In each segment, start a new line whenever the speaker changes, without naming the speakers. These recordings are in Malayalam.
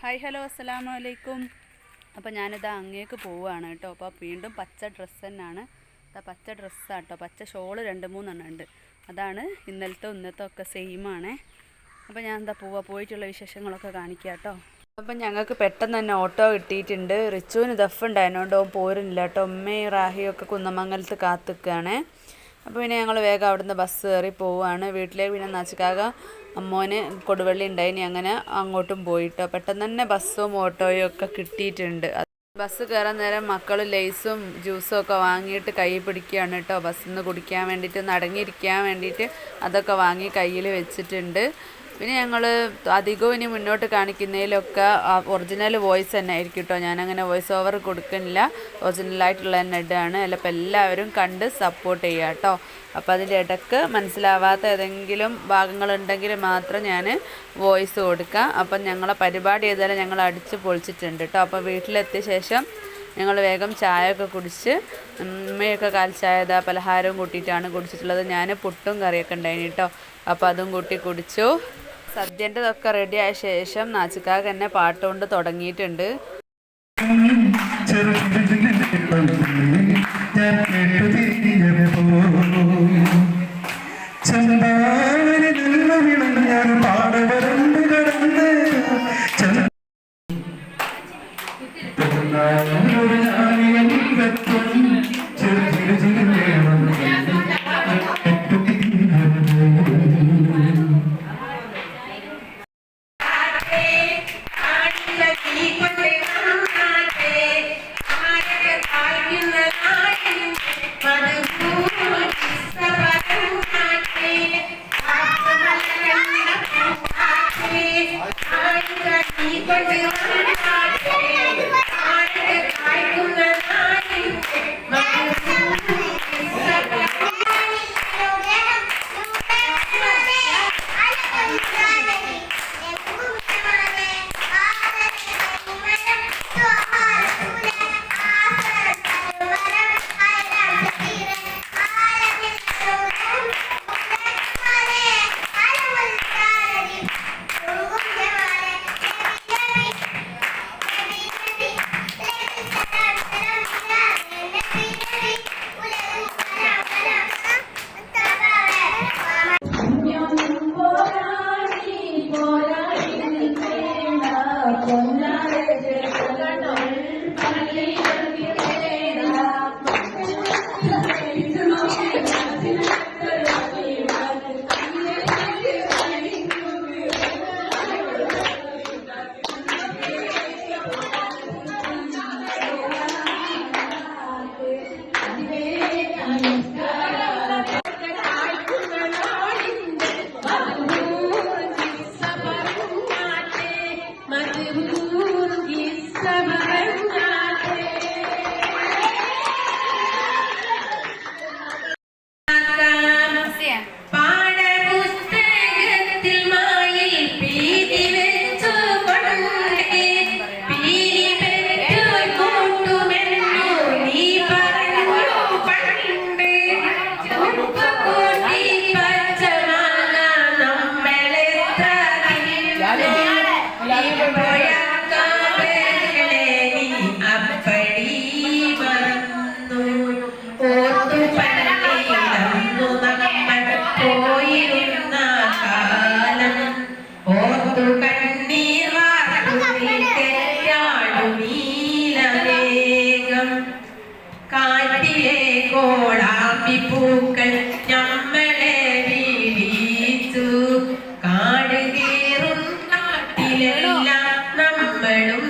ഹായ് ഹലോ അസ്സലാമു അലൈക്കും. അപ്പോൾ ഞാനിതാ അങ്ങേക്ക് പോവുകയാണ് കേട്ടോ. അപ്പോൾ വീണ്ടും പച്ച ഡ്രസ്സ് തന്നെയാണ്. പച്ച ഡ്രസ്സാണ് കേട്ടോ. പച്ച ഷോള് 2-3 ഉണ്ട്. അതാണ് ഇന്നത്തെ ഒക്കെ സെയിമാണേ. അപ്പോൾ ഞാൻ എന്താ പോയിട്ടുള്ള വിശേഷങ്ങളൊക്കെ കാണിക്കാം കേട്ടോ. അപ്പം ഞങ്ങൾക്ക് പെട്ടെന്ന് തന്നെ ഓട്ടോ കിട്ടിയിട്ടുണ്ട്. റിച്ചുവിന് ദഫുണ്ടായതുകൊണ്ട് ഓൻ പോരുന്നില്ല കേട്ടോ. ഉമ്മയും റാഹിയും ഒക്കെ കുന്നമംഗലത്ത് കാത്തിക്കുകയാണേ. അപ്പോൾ പിന്നെ ഞങ്ങൾ വേഗം അവിടുന്ന് ബസ് കയറി പോവുകയാണ്. വീട്ടിലേക്ക് പിന്നെ നച്ചിക്കാക അമ്മോന് കൊടുവള്ളി ഉണ്ടായിനി, അങ്ങനെ അങ്ങോട്ടും പോയിട്ടോ. പെട്ടെന്ന് തന്നെ ബസ്സും ഓട്ടോയും ഒക്കെ കിട്ടിയിട്ടുണ്ട്. ബസ് കയറാൻ നേരം മക്കൾ ലേസും ജ്യൂസും ഒക്കെ വാങ്ങിയിട്ട് കൈ പിടിക്കുകയാണ് കേട്ടോ. ബസ്സിൽ നിന്ന് കുടിക്കാൻ വേണ്ടിയിട്ട്, നടങ്ങിയിരിക്കാൻ വേണ്ടിയിട്ട് അതൊക്കെ വാങ്ങി കയ്യിൽ വെച്ചിട്ടുണ്ട്. പിന്നെ ഞങ്ങൾ അധികവും ഇനി മുന്നോട്ട് കാണിക്കുന്നതിലൊക്കെ ഒറിജിനൽ വോയിസ് തന്നെ ആയിരിക്കും കേട്ടോ. ഞാനങ്ങനെ വോയിസ് ഓവർ കൊടുക്കുന്നില്ല, ഒറിജിനലായിട്ടുള്ള തന്നെ ഇടാണ്. അപ്പോൾ എല്ലാവരും കണ്ട് സപ്പോർട്ട് ചെയ്യുക കേട്ടോ. അപ്പോൾ അതിൻ്റെ ഇടയ്ക്ക് മനസ്സിലാവാത്ത ഏതെങ്കിലും ഭാഗങ്ങളുണ്ടെങ്കിൽ മാത്രം ഞാൻ വോയിസ് കൊടുക്കാം. അപ്പം ഞങ്ങളെ പരിപാടി ഏതായാലും ഞങ്ങൾ അടിച്ച് പൊളിച്ചിട്ടുണ്ട് കേട്ടോ. അപ്പോൾ വീട്ടിലെത്തിയ ശേഷം ഞങ്ങൾ വേഗം ചായയൊക്കെ കുടിച്ച്, ഉമ്മയൊക്കെ കാൽച്ചായ പലഹാരവും കൂട്ടിയിട്ടാണ് കുടിച്ചിട്ടുള്ളത്. ഞാൻ പുട്ടും കറിയൊക്കെ ഉണ്ടായിന് കേട്ടോ. അപ്പോൾ അതും കൂട്ടി കുടിച്ചു. സദ്യൻ്റെതൊക്കെ റെഡി ആയ ശേഷം നാച്ചിക്കാക്ക് എന്നെ പാട്ടുകൊണ്ട് തുടങ്ങിയിട്ടുണ്ട്.
പൂക്കൾ നമ്മളെ വീഴിച്ചു, കാടുകേറും കാട്ടിലെല്ലാം നമ്മളും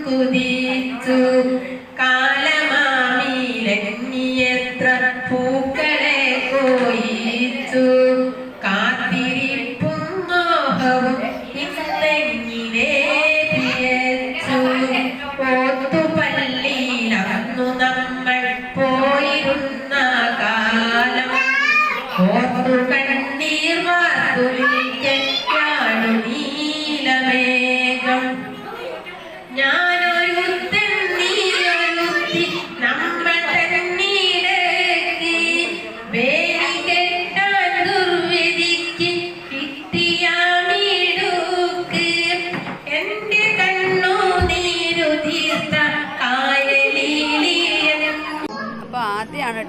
കുതിച്ചു. കാലമാമിലെങ്ങിയെത്ര പൂക്കളെ കൊയ്ച്ചു, കാത്തിരിപ്പും മോഹവും ഇന്നെങ്ങിനെ പിയച്ചു. പോത്തുപള്ളിയിലന്നു നമ്മൾ പോയിരുന്ന കാലം, ഓർത്തു കണ്ണീർ വാർത്തു വിളിക്കാണു നീലമേഘം. ഞാനൊരുത്തൻ നീയൊരുത്തി നമ്മൾ തന്നീടേക്ക്, വേലി കെട്ടാൻ ദുർവിധിക്ക് കിട്ടിയ മിടുക്ക്. എന്റെ കണ്ണു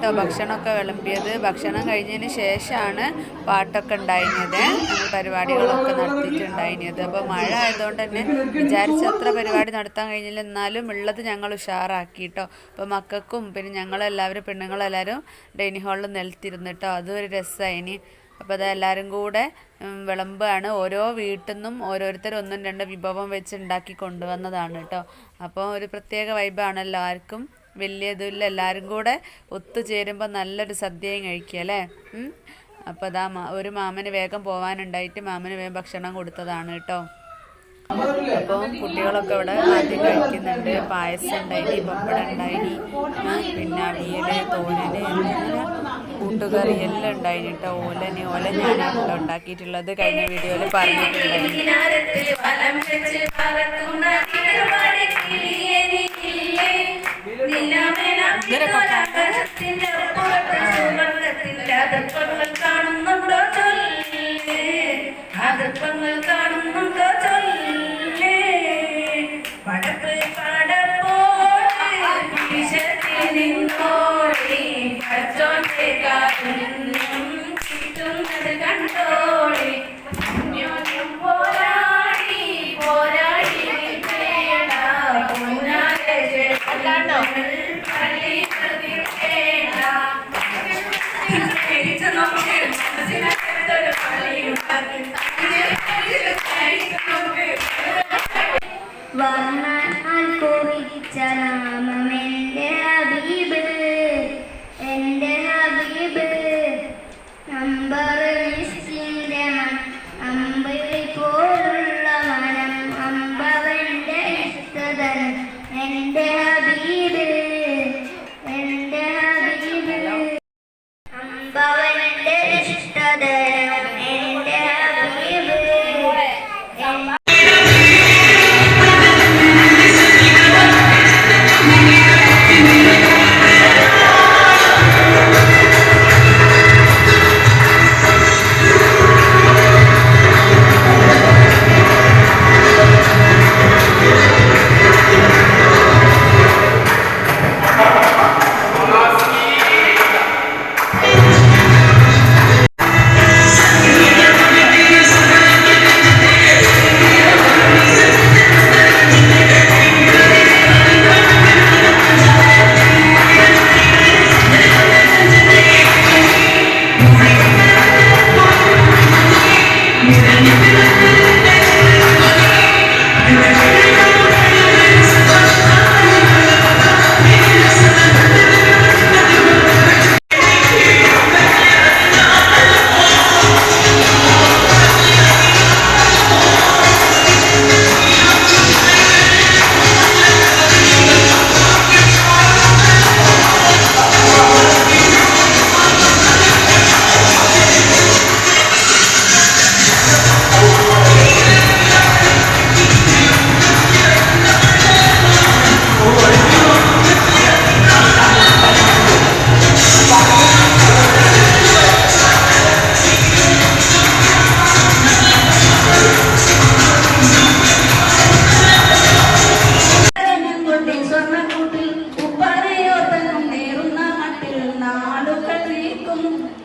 കേട്ടോ ഭക്ഷണമൊക്കെ വിളമ്പിയത്. ഭക്ഷണം കഴിഞ്ഞതിന് ശേഷമാണ് പാട്ടൊക്കെ ഉണ്ടായിരുന്നത്, നമ്മൾ പരിപാടികളൊക്കെ നടത്തിയിട്ടുണ്ടായിരുന്നത്. അപ്പോൾ മഴ ആയതുകൊണ്ട് തന്നെ വിചാരിച്ചത്ര പരിപാടി നടത്താൻ കഴിഞ്ഞില്ല, എന്നാലും ഉള്ളത് ഞങ്ങൾ ഉഷാറാക്കി കേട്ടോ. അപ്പോൾ മക്കൾക്കും പിന്നെ ഞങ്ങളെല്ലാവരും പെണ്ണുങ്ങളെല്ലാവരും ഡൈനിങ് ഹാളിൽ നിലത്തിരുന്നിട്ടോ, അതും ഒരു രസമായിന്. അപ്പോൾ അതെല്ലാവരും കൂടെ വിളമ്പാണ്. ഓരോ വീട്ടിൽ നിന്നും ഓരോരുത്തർ 1-2 വിഭവം വെച്ച് ഉണ്ടാക്കി കൊണ്ടുവന്നതാണ് കേട്ടോ. അപ്പോൾ ഒരു പ്രത്യേക വൈബാണല്ലോ, ആർക്കും വലിയ ഇതില്ല, എല്ലാവരും കൂടെ ഒത്തുചേരുമ്പോൾ നല്ലൊരു സദ്യയും കഴിക്കുക അല്ലേ. അപ്പോൾ അതാ ഒരു മാമന് വേഗം പോകാനുണ്ടായിട്ട് മാമന് വേഗം ഭക്ഷണം കൊടുത്തതാണ് കേട്ടോ. അപ്പോൾ കുട്ടികളൊക്കെ ഇവിടെ ആദ്യം കഴിക്കുന്നുണ്ട്. പായസം ഉണ്ടായിനി, പപ്പടം ഉണ്ടായിനി, പിന്നെ അവിയല്, തോരന്, കൂട്ടുകറി എല്ലാം ഉണ്ടായിന് കേട്ടോ. ഓല ഞാനാണ് കേട്ടോ ഉണ്ടാക്കിയിട്ടുള്ളത്, കഴിഞ്ഞ വീഡിയോയിൽ പറഞ്ഞിട്ടുണ്ടായിരുന്നു.
വർണ്ണാൽ കുറിച്ച നാമമെൻ്റെ ഹബീബ്, എൻ്റെ ഹബീബ്. നമ്പർ മിസ്സിൻ്റെ അമ്പയിൽ പോലുള്ള മനം, അമ്പവൻ്റെ ഇഷ്ടതൻ എൻ്റെ ഹബീബ്, എൻ്റെ ഹബീബ്. അമ്പവൻ്റെ ഇഷ്ടതൻ എൻ്റെ ഹബീബ്.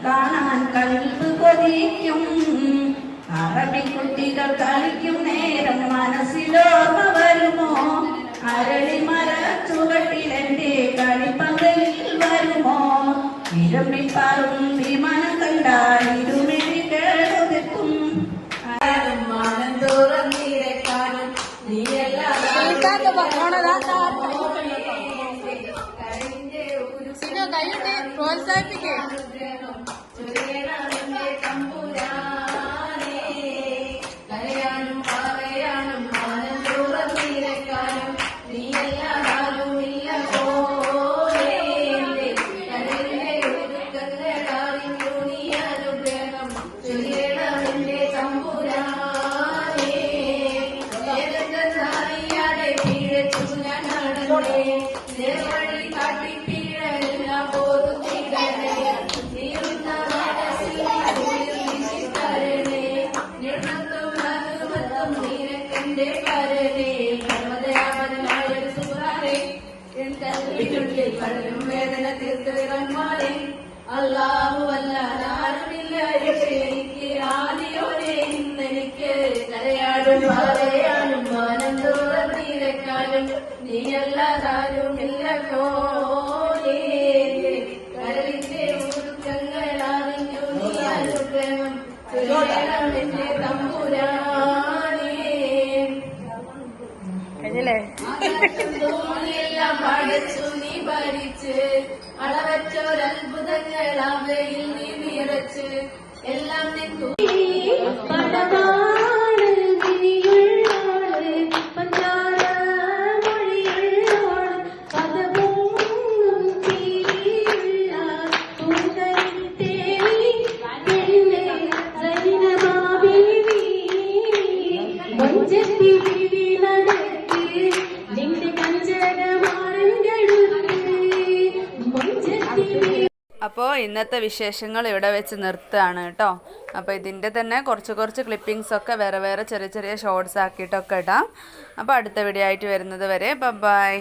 കാണാൻ കൽബ് കൊതിക്കും. അറബിക്കുട്ടികൾ കളിക്കും നേരം മനസ്സിലോർമ്മ വരുമോ? അരളിമര ചുവട്ടിലെന്റെ കളിപ്പന്തലിൽ വരുമോ? വിരമ്പിപ്പാറും വിമാനം കണ്ടാൽ ഇരുമിഴികൾ ഒതുക്കും. മാനം തുറന്നിരക്കാനും
പ്രോത്സാഹിപ്പിക്കേ
കരയാനും പറയാനും മാനം തുറന്നിരക്കാനും നീയല്ലാതാരും ഇല്ല പോലെ. കരയിലെ നീയാനുഗ്രഹം ചൊല്ലിടമെന്റെ തമ്പുരാനേ. അറിയാതെ പിഴച്ചു ഞാൻ നടന്നേ, നേർവഴി കാട്ടി പിഴയെല്ലാം പോതുത്തിടണേ. നീറുന്ന മനസ്സിൽ തരണേ, നിർമ്മത്തും ഭഗവത്തും നിനക്കെന്റെ കരനേ. പരമദയാപരനായൊരു സുഹൃത്തേ, എൻ കൽവിനുള്ളിൽ പലരും വേദന തീർത്ത് റഹ്മാനെ അല്ലാഹു അല്ലാതാരുമില്ല എനിക്ക് ആദിയോടെ ഇന്നെനിക്ക് കരയാടും പറയാനും ആനന്ദോളം തീരക്കാനും നീയല്ലാതാരുമില്ല കോലേ കരളിന്റെ ഉരുക്കങ്ങളാറിഞ്ഞു നീ അനുഗ്രഹം ചൊല്ലണമെന്റെ തമ്പുരാനേ എല്ലാം പഠിച്ചു നീ ഭരിച്ച് അളവറ്റോരത്ഭുതങ്ങൾ അവയിൽ നീ നിറച്ച് എല്ലാം നിന്നു പടവാണ് ഗിരിയുള്ളോള് പഞ്ചാര മൊഴിയുള്ളോള് പദപൂങ്ങും തീയുള്ള പൂന്തരിത്തേവി പെണ്ണെ സൈനബാബീവി മഞ്ചത്തി ബീവി നടത്തി നിന്റെ കഞ്ചകമാരങ്കടുത്ത് മഞ്ചത്തി
അപ്പോൾ ഇന്നത്തെ വിശേഷങ്ങൾ ഇവിടെ വെച്ച് നിർത്തുകയാണ് കേട്ടോ. അപ്പോൾ ഇതിൻ്റെ തന്നെ കുറച്ച് ക്ലിപ്പിങ്സൊക്കെ വേറെ ചെറിയ ഷോർട്സ് ആക്കിയിട്ടൊക്കെ ഇടാം. അപ്പോൾ അടുത്ത വീഡിയോ ആയിട്ട് വരുന്നത് വരെ ബൈ.